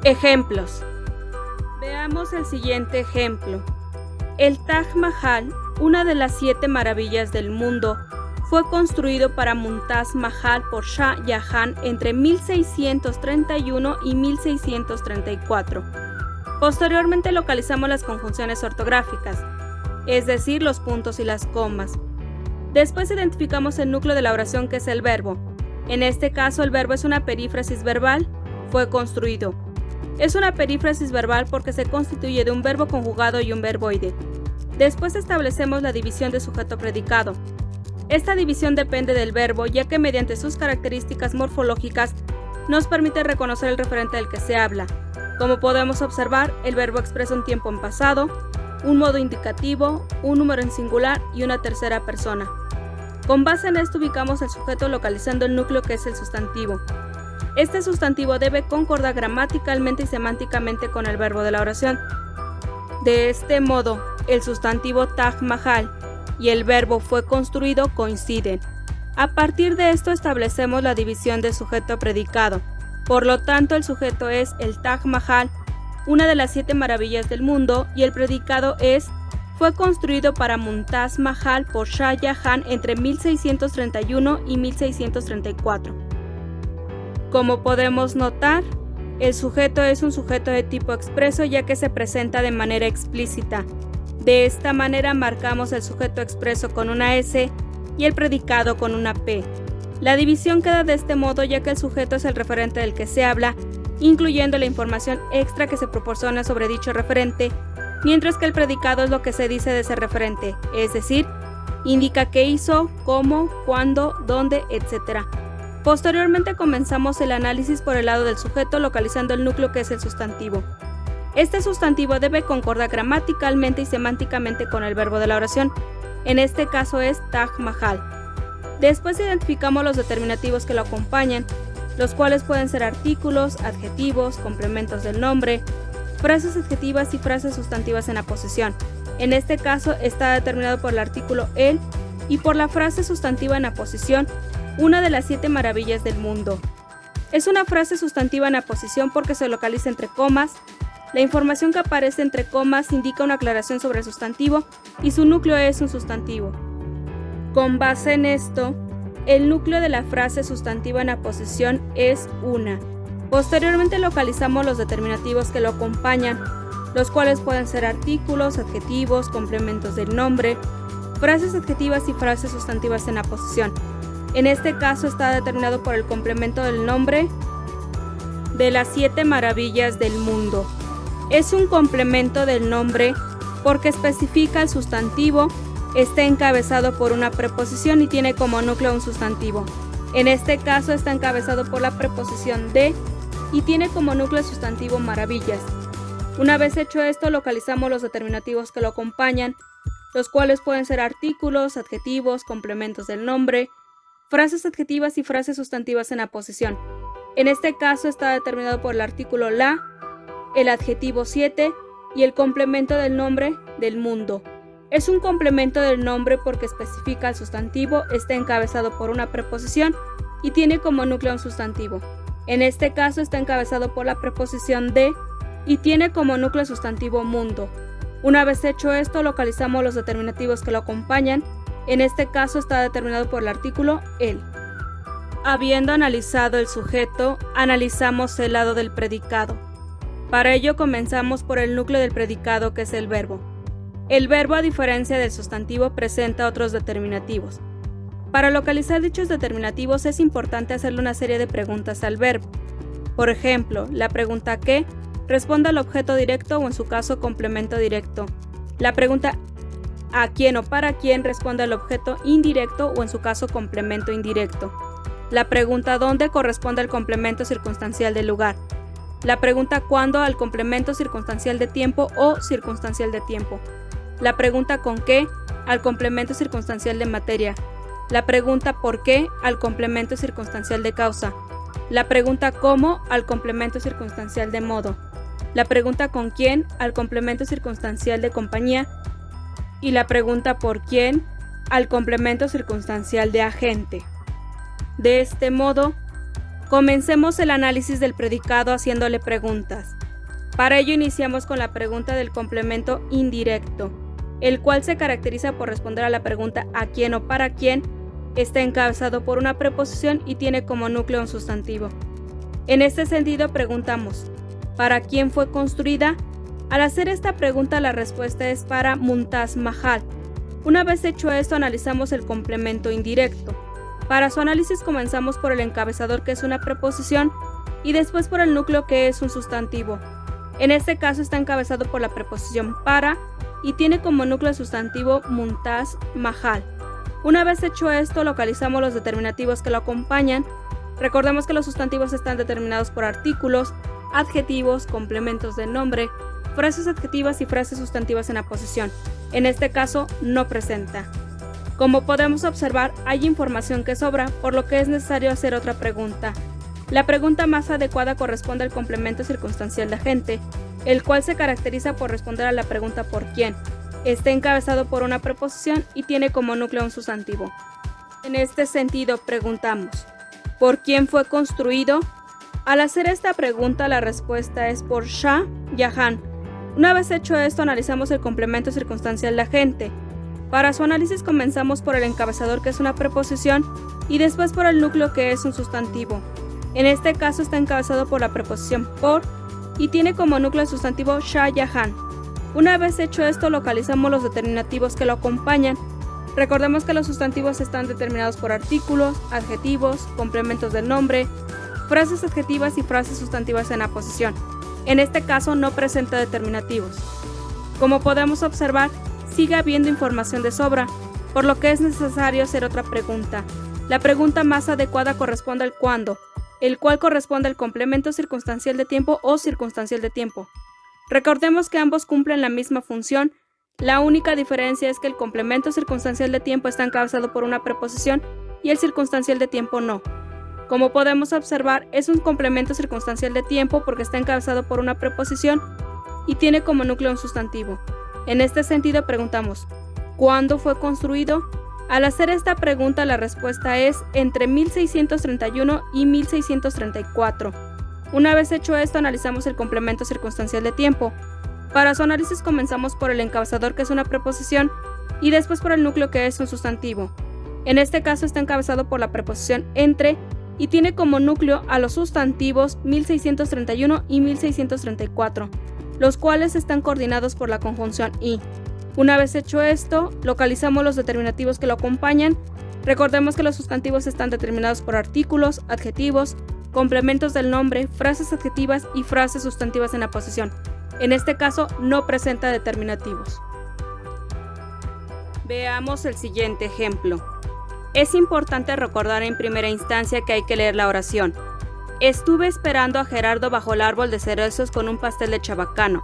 Ejemplos. Veamos el siguiente ejemplo. El Taj Mahal, una de las 7 maravillas del mundo, fue construido para Mumtaz Mahal por Shah Jahan entre 1631 y 1634. Posteriormente localizamos las conjunciones ortográficas, es decir, los puntos y las comas. Después identificamos el núcleo de la oración, que es el verbo. En este caso, el verbo es una perífrasis verbal, fue construido. Es una perífrasis verbal porque se constituye de un verbo conjugado y un verboide. Después establecemos la división de sujeto-predicado. Esta división depende del verbo, ya que mediante sus características morfológicas nos permite reconocer el referente del que se habla. Como podemos observar, el verbo expresa un tiempo en pasado, un modo indicativo, un número en singular y una tercera persona. Con base en esto ubicamos el sujeto localizando el núcleo, que es el sustantivo. Este sustantivo debe concordar gramaticalmente y semánticamente con el verbo de la oración. De este modo, el sustantivo Taj Mahal y el verbo fue construido coinciden. A partir de esto establecemos la división de sujeto-predicado. Por lo tanto, el sujeto es el Taj Mahal, una de las 7 maravillas del mundo, y el predicado es fue construido para Mumtaz Mahal por Shah Jahan entre 1631 y 1634. Como podemos notar, el sujeto es un sujeto de tipo expreso, ya que se presenta de manera explícita. De esta manera marcamos el sujeto expreso con una S y el predicado con una P. La división queda de este modo, ya que el sujeto es el referente del que se habla, incluyendo la información extra que se proporciona sobre dicho referente, mientras que el predicado es lo que se dice de ese referente, es decir, indica qué hizo, cómo, cuándo, dónde, etc. Posteriormente comenzamos el análisis por el lado del sujeto, localizando el núcleo, que es el sustantivo. Este sustantivo debe concordar gramaticalmente y semánticamente con el verbo de la oración. En este caso es Taj Mahal. Después identificamos los determinativos que lo acompañan, los cuales pueden ser artículos, adjetivos, complementos del nombre, frases adjetivas y frases sustantivas en aposición. En este caso está determinado por el artículo el y por la frase sustantiva en aposición, una de las 7 maravillas del mundo. Es una frase sustantiva en aposición porque se localiza entre comas. La información que aparece entre comas indica una aclaración sobre el sustantivo y su núcleo es un sustantivo. Con base en esto, el núcleo de la frase sustantiva en aposición es una. Posteriormente localizamos los determinativos que lo acompañan, los cuales pueden ser artículos, adjetivos, complementos del nombre, frases adjetivas y frases sustantivas en aposición. En este caso está determinado por el complemento del nombre de las 7 maravillas del mundo. Es un complemento del nombre porque especifica el sustantivo, está encabezado por una preposición y tiene como núcleo un sustantivo. En este caso está encabezado por la preposición de y tiene como núcleo el sustantivo maravillas. Una vez hecho esto, localizamos los determinativos que lo acompañan, los cuales pueden ser artículos, adjetivos, complementos del nombre, frases adjetivas y frases sustantivas en aposición. En este caso está determinado por el artículo la, el adjetivo 7 y el complemento del nombre del mundo. Es un complemento del nombre porque especifica el sustantivo, está encabezado por una preposición y tiene como núcleo un sustantivo. En este caso está encabezado por la preposición de y tiene como núcleo sustantivo mundo. Una vez hecho esto, localizamos los determinativos que lo acompañan. En este caso está determinado por el artículo el. Habiendo analizado el sujeto, analizamos el lado del predicado. Para ello comenzamos por el núcleo del predicado, que es el verbo. El verbo, a diferencia del sustantivo, presenta otros determinativos. Para localizar dichos determinativos es importante hacerle una serie de preguntas al verbo. Por ejemplo, la pregunta ¿qué? Responde al objeto directo o en su caso complemento directo. La pregunta ¿a quién o para quién? Responde al objeto indirecto o en su caso complemento indirecto. La pregunta ¿dónde? Corresponde al complemento circunstancial del lugar. La pregunta ¿cuándo? Al complemento circunstancial de tiempo o circunstancial de tiempo. La pregunta ¿con qué? Al complemento circunstancial de materia. La pregunta ¿por qué? Al complemento circunstancial de causa. La pregunta ¿cómo? Al complemento circunstancial de modo. La pregunta ¿con quién? Al complemento circunstancial de compañía. Y la pregunta ¿por quién? Al complemento circunstancial de agente. De este modo, Comencemos el análisis del predicado haciéndole preguntas. Para ello iniciamos con la pregunta del complemento indirecto, el cual se caracteriza por responder a la pregunta ¿a quién o para quién? Está encabezado por una preposición y tiene como núcleo un sustantivo. En este sentido preguntamos, ¿para quién fue construida? Al hacer esta pregunta la respuesta es para Mumtaz Mahal. Una vez hecho esto analizamos el complemento indirecto. Para su análisis comenzamos por el encabezador, que es una preposición, y después por el núcleo, que es un sustantivo. En este caso está encabezado por la preposición para y tiene como núcleo sustantivo Mumtaz Mahal. Una vez hecho esto localizamos los determinativos que lo acompañan. Recordemos que los sustantivos están determinados por artículos, adjetivos, complementos del nombre, frases adjetivas y frases sustantivas en aposición. En este caso no presenta. Como podemos observar, hay información que sobra, por lo que es necesario hacer otra pregunta. La pregunta más adecuada corresponde al complemento circunstancial de agente, el cual se caracteriza por responder a la pregunta ¿por quién? Está encabezado por una preposición y tiene como núcleo un sustantivo. En este sentido preguntamos, ¿por quién fue construido? Al hacer esta pregunta la respuesta es por Shah Jahan. Una vez hecho esto analizamos el complemento circunstancial de agente. Para su análisis comenzamos por el encabezador, que es una preposición, y después por el núcleo, que es un sustantivo. En este caso está encabezado por la preposición por y tiene como núcleo sustantivo Shah Jahan. Una vez hecho esto localizamos los determinativos que lo acompañan. Recordemos que los sustantivos están determinados por artículos, adjetivos, complementos del nombre, frases adjetivas y frases sustantivas en aposición. En este caso no presenta determinativos. Como podemos observar, sigue habiendo información de sobra, por lo que es necesario hacer otra pregunta. La pregunta más adecuada corresponde al cuándo, el cual corresponde al complemento circunstancial de tiempo o circunstancial de tiempo. Recordemos que ambos cumplen la misma función, la única diferencia es que el complemento circunstancial de tiempo está encabezado por una preposición y el circunstancial de tiempo no. Como podemos observar, es un complemento circunstancial de tiempo porque está encabezado por una preposición y tiene como núcleo un sustantivo. En este sentido preguntamos, ¿cuándo fue construido? Al hacer esta pregunta la respuesta es entre 1631 y 1634. Una vez hecho esto analizamos el complemento circunstancial de tiempo. Para su análisis comenzamos por el encabezador, que es una preposición, y después por el núcleo, que es un sustantivo. En este caso está encabezado por la preposición entre y tiene como núcleo a los sustantivos 1631 y 1634, los cuales están coordinados por la conjunción y. Una vez hecho esto, localizamos los determinativos que lo acompañan. Recordemos que los sustantivos están determinados por artículos, adjetivos, complementos del nombre, frases adjetivas y frases sustantivas en aposición. En este caso no presenta determinativos. Veamos el siguiente ejemplo. Es importante recordar en primera instancia que hay que leer la oración. Estuve esperando a Gerardo bajo el árbol de cerezos con un pastel de chabacano.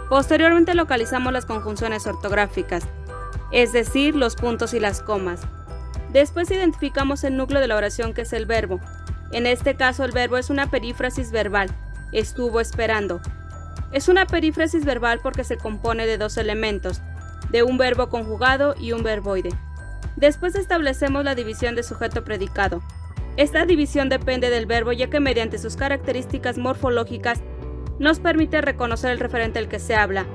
Posteriormente localizamos las conjunciones ortográficas, es decir, los puntos y las comas. Después identificamos el núcleo de la oración, que es el verbo. En este caso el verbo es una perífrasis verbal, estuvo esperando. Es una perífrasis verbal porque se compone de dos elementos, de un verbo conjugado y un verboide. Después establecemos la división de sujeto-predicado. Esta división depende del verbo, ya que mediante sus características morfológicas nos permite reconocer el referente del que se habla.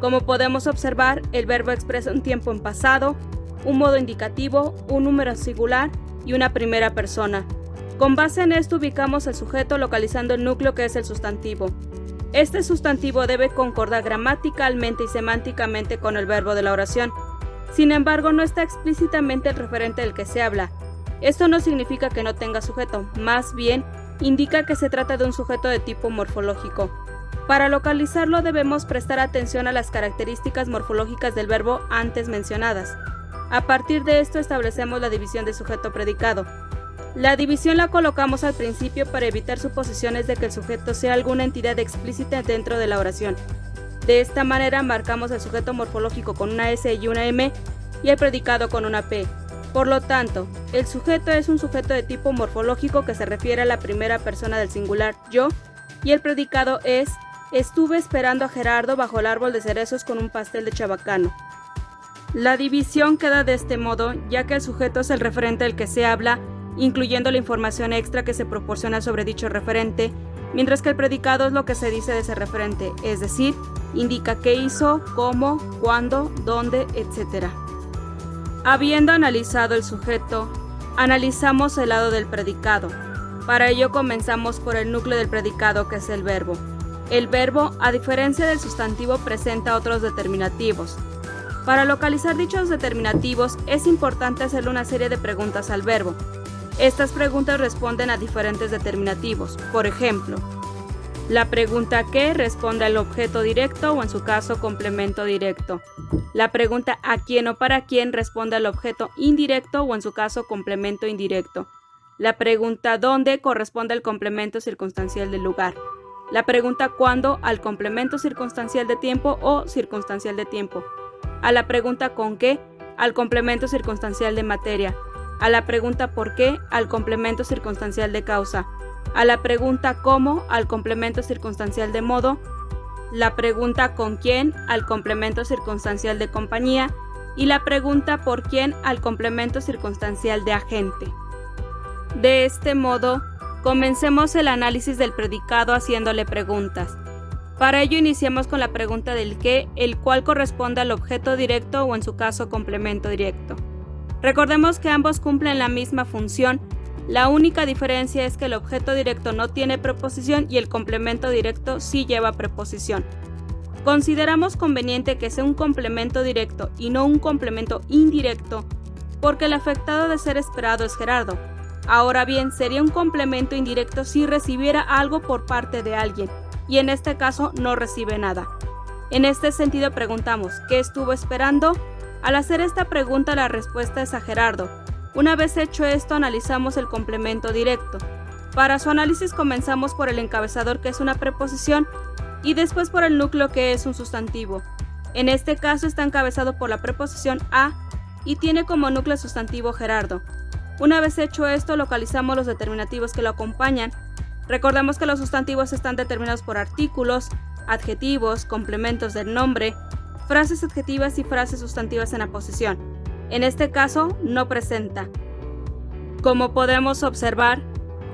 Como podemos observar, el verbo expresa un tiempo en pasado, un modo indicativo, un número singular y una primera persona. Con base en esto ubicamos el sujeto localizando el núcleo, que es el sustantivo. Este sustantivo debe concordar gramaticalmente y semánticamente con el verbo de la oración. Sin embargo, no está explícitamente el referente del que se habla. Esto no significa que no tenga sujeto, más bien indica que se trata de un sujeto de tipo morfológico. Para localizarlo debemos prestar atención a las características morfológicas del verbo antes mencionadas. A partir de esto establecemos la división de sujeto-predicado. La división la colocamos al principio para evitar suposiciones de que el sujeto sea alguna entidad explícita dentro de la oración. De esta manera marcamos el sujeto morfológico con una S y una M y el predicado con una P. Por lo tanto, el sujeto es un sujeto de tipo morfológico que se refiere a la primera persona del singular yo, y el predicado es estuve esperando a Gerardo bajo el árbol de cerezos con un pastel de chabacano. La división queda de este modo, ya que el sujeto es el referente del que se habla incluyendo la información extra que se proporciona sobre dicho referente, mientras que el predicado es lo que se dice de ese referente, es decir, indica qué hizo, cómo, cuándo, dónde, etc. Habiendo analizado el sujeto, analizamos el lado del predicado. Para ello comenzamos por el núcleo del predicado, que es el verbo. El verbo, a diferencia del sustantivo, presenta otros determinativos. Para localizar dichos determinativos es importante hacerle una serie de preguntas al verbo. Estas preguntas responden a diferentes determinativos. Por ejemplo, la pregunta ¿qué? Responde al objeto directo o en su caso complemento directo. La pregunta ¿a quién o para quién? Responde al objeto indirecto o en su caso complemento indirecto. La pregunta ¿dónde? Corresponde al complemento circunstancial del lugar. La pregunta ¿cuándo? Al complemento circunstancial de tiempo o circunstancial de tiempo. A la pregunta ¿con qué? Al complemento circunstancial de materia. A la pregunta ¿por qué? Al complemento circunstancial de causa. A la pregunta ¿cómo? Al complemento circunstancial de modo. La pregunta ¿con quién? Al complemento circunstancial de compañía. Y la pregunta ¿por quién? Al complemento circunstancial de agente. De este modo, comencemos el análisis del predicado haciéndole preguntas. Para ello iniciamos con la pregunta del qué, el cual corresponde al objeto directo o en su caso complemento directo. Recordemos que ambos cumplen la misma función, la única diferencia es que el objeto directo no tiene preposición y el complemento directo sí lleva preposición. Consideramos conveniente que sea un complemento directo y no un complemento indirecto, porque el afectado de ser esperado es Gerardo. Ahora bien, sería un complemento indirecto si recibiera algo por parte de alguien, y en este caso no recibe nada. En este sentido preguntamos, ¿qué estuvo esperando? Al hacer esta pregunta la respuesta es a Gerardo. Una vez hecho esto analizamos el complemento directo. Para su análisis comenzamos por el encabezador, que es una preposición, y después por el núcleo, que es un sustantivo. En este caso está encabezado por la preposición a y tiene como núcleo sustantivo Gerardo. Una vez hecho esto, localizamos los determinativos que lo acompañan. Recordemos que los sustantivos están determinados por artículos, adjetivos, complementos del nombre, frases adjetivas y frases sustantivas en aposición. En este caso, no presenta. Como podemos observar,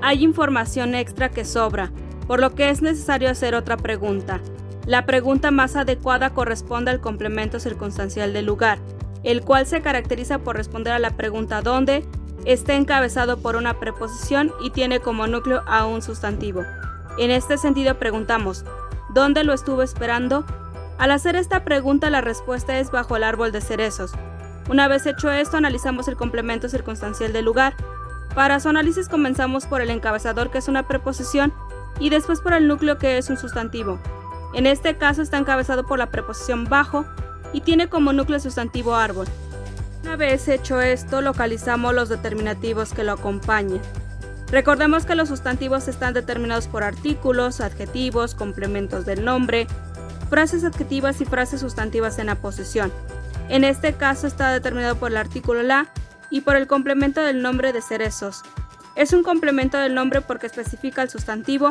hay información extra que sobra, por lo que es necesario hacer otra pregunta. La pregunta más adecuada corresponde al complemento circunstancial del lugar, el cual se caracteriza por responder a la pregunta ¿dónde? Está encabezado por una preposición y tiene como núcleo a un sustantivo. En este sentido preguntamos, ¿dónde lo estuvo esperando? Al hacer esta pregunta la respuesta es bajo el árbol de cerezos. Una vez hecho esto analizamos el complemento circunstancial del lugar. Para su análisis comenzamos por el encabezador, que es una preposición, y después por el núcleo, que es un sustantivo. En este caso está encabezado por la preposición bajo y tiene como núcleo sustantivo árbol. Una vez hecho esto, localizamos los determinativos que lo acompañan. Recordemos que los sustantivos están determinados por artículos, adjetivos, complementos del nombre, frases adjetivas y frases sustantivas en aposición. En este caso está determinado por el artículo la y por el complemento del nombre de cerezos. Es un complemento del nombre porque especifica el sustantivo,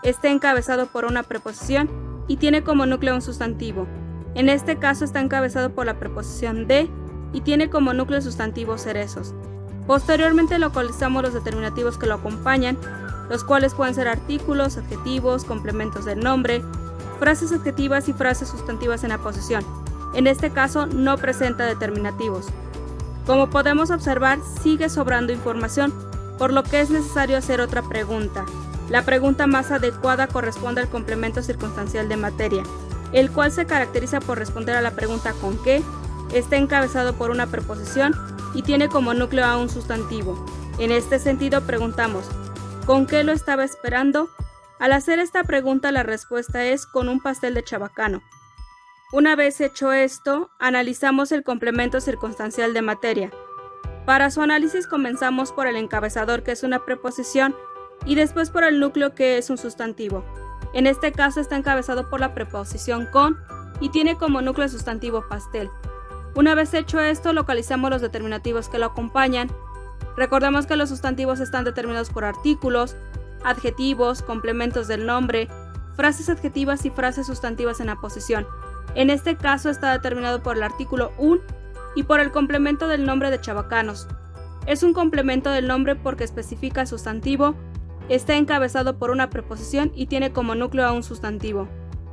está encabezado por una preposición y tiene como núcleo un sustantivo. En este caso está encabezado por la preposición de y tiene como núcleo sustantivo cerezos. Posteriormente localizamos los determinativos que lo acompañan, los cuales pueden ser artículos, adjetivos, complementos del nombre, frases adjetivas y frases sustantivas en aposición. En este caso no presenta determinativos. Como podemos observar, sigue sobrando información, por lo que es necesario hacer otra pregunta. La pregunta más adecuada corresponde al complemento circunstancial de materia, el cual se caracteriza por responder a la pregunta ¿con qué? Está encabezado por una preposición y tiene como núcleo a un sustantivo. En este sentido preguntamos, ¿con qué lo estaba esperando? Al hacer esta pregunta la respuesta es con un pastel de chabacano. Una vez hecho esto, analizamos el complemento circunstancial de materia. Para su análisis comenzamos por el encabezador, que es una preposición, y después por el núcleo, que es un sustantivo. En este caso está encabezado por la preposición con y tiene como núcleo sustantivo pastel. Una vez hecho esto, localizamos los determinativos que lo acompañan. Recordemos que los sustantivos están determinados por artículos, adjetivos, complementos del nombre, frases adjetivas y frases sustantivas en aposición. En este caso está determinado por el artículo un y por el complemento del nombre de chabacanos. Es un complemento del nombre porque especifica el sustantivo, está encabezado por una preposición y tiene como núcleo a un sustantivo.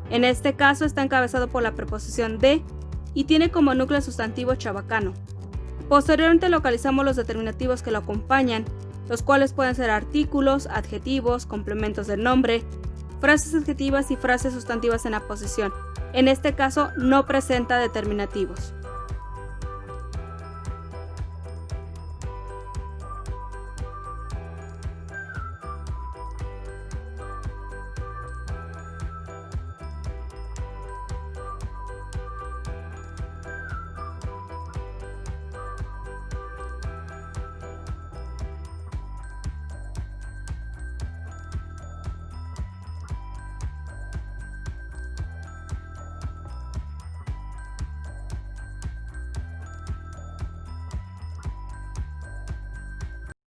En este caso está encabezado por la preposición de y tiene como núcleo el sustantivo chabacano. Posteriormente localizamos los determinativos que lo acompañan, los cuales pueden ser artículos, adjetivos, complementos del nombre, frases adjetivas y frases sustantivas en aposición. En este caso no presenta determinativos.